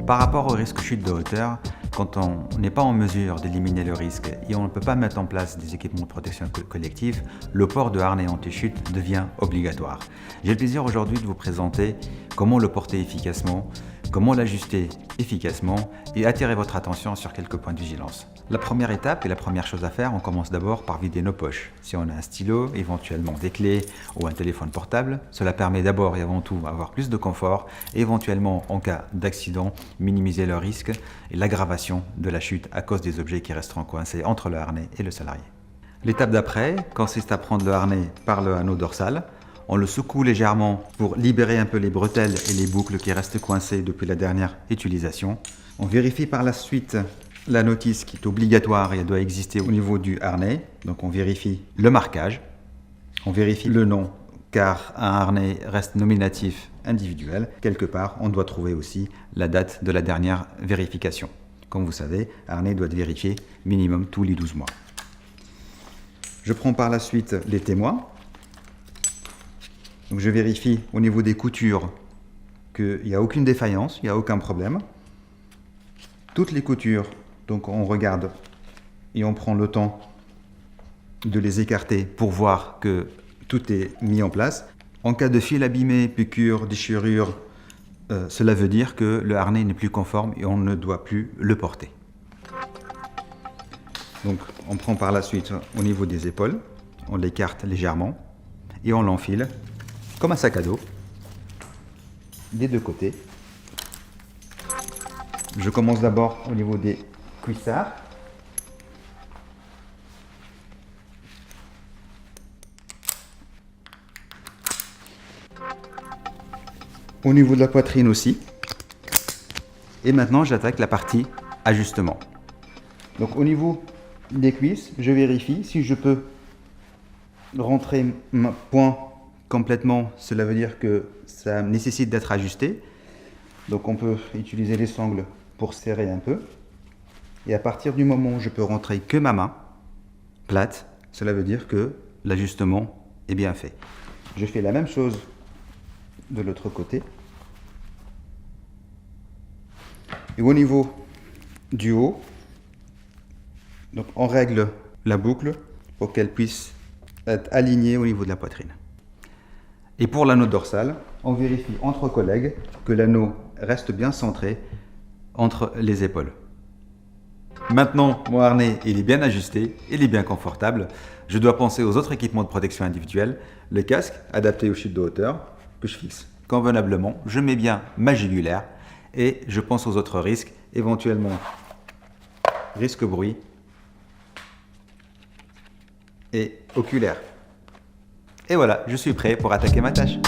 Par rapport au risque chute de hauteur, quand on n'est pas en mesure d'éliminer le risque et on ne peut pas mettre en place des équipements de protection collective, le port de harnais anti-chute devient obligatoire. J'ai le plaisir aujourd'hui de vous présenter comment le porter efficacement, comment l'ajuster efficacement et attirer votre attention sur quelques points de vigilance. La première étape et la première chose à faire, on commence d'abord par vider nos poches. Si on a un stylo, éventuellement des clés ou un téléphone portable, cela permet d'abord et avant tout d'avoir plus de confort et éventuellement en cas d'accident, minimiser le risque et l'aggravation de la chute à cause des objets qui resteront coincés entre le harnais et le salarié. L'étape d'après consiste à prendre le harnais par le anneau dorsal. On le secoue légèrement pour libérer un peu les bretelles et les boucles qui restent coincées depuis la dernière utilisation. On vérifie par la suite la notice qui est obligatoire et elle doit exister au niveau du harnais. Donc on vérifie le marquage, on vérifie le nom car un harnais reste nominatif individuel. Quelque part, on doit trouver aussi la date de la dernière vérification. Comme vous savez, un harnais doit être vérifié minimum tous les 12 mois. Je prends par la suite les témoins. Donc je vérifie au niveau des coutures qu'il n'y a aucune défaillance, il n'y a aucun problème. Toutes les coutures, donc on regarde et on prend le temps de les écarter pour voir que tout est mis en place. En cas de fil abîmé, piqûre, déchirure, cela veut dire que le harnais n'est plus conforme et on ne doit plus le porter. Donc on prend par la suite au niveau des épaules, on l'écarte légèrement et on l'enfile comme un sac à dos des deux côtés. Je commence d'abord au niveau des cuissards. Au niveau de la poitrine aussi. Et maintenant j'attaque la partie ajustement. Donc au niveau des cuisses, je vérifie si je peux rentrer mon poing complètement, cela veut dire que ça nécessite d'être ajusté. Donc on peut utiliser les sangles pour serrer un peu. Et à partir du moment où je peux rentrer que ma main plate, cela veut dire que l'ajustement est bien fait. Je fais la même chose de l'autre côté. Et au niveau du haut, donc on règle la boucle pour qu'elle puisse être alignée au niveau de la poitrine. Et pour l'anneau dorsal, on vérifie entre collègues que l'anneau reste bien centré entre les épaules. Maintenant, mon harnais il est bien ajusté, il est bien confortable. Je dois penser aux autres équipements de protection individuelle, le casque adapté aux chutes de hauteur que je fixe convenablement. Je mets bien ma jugulaire et je pense aux autres risques, éventuellement risque bruit et oculaire. Et voilà, je suis prêt pour attaquer ma tâche.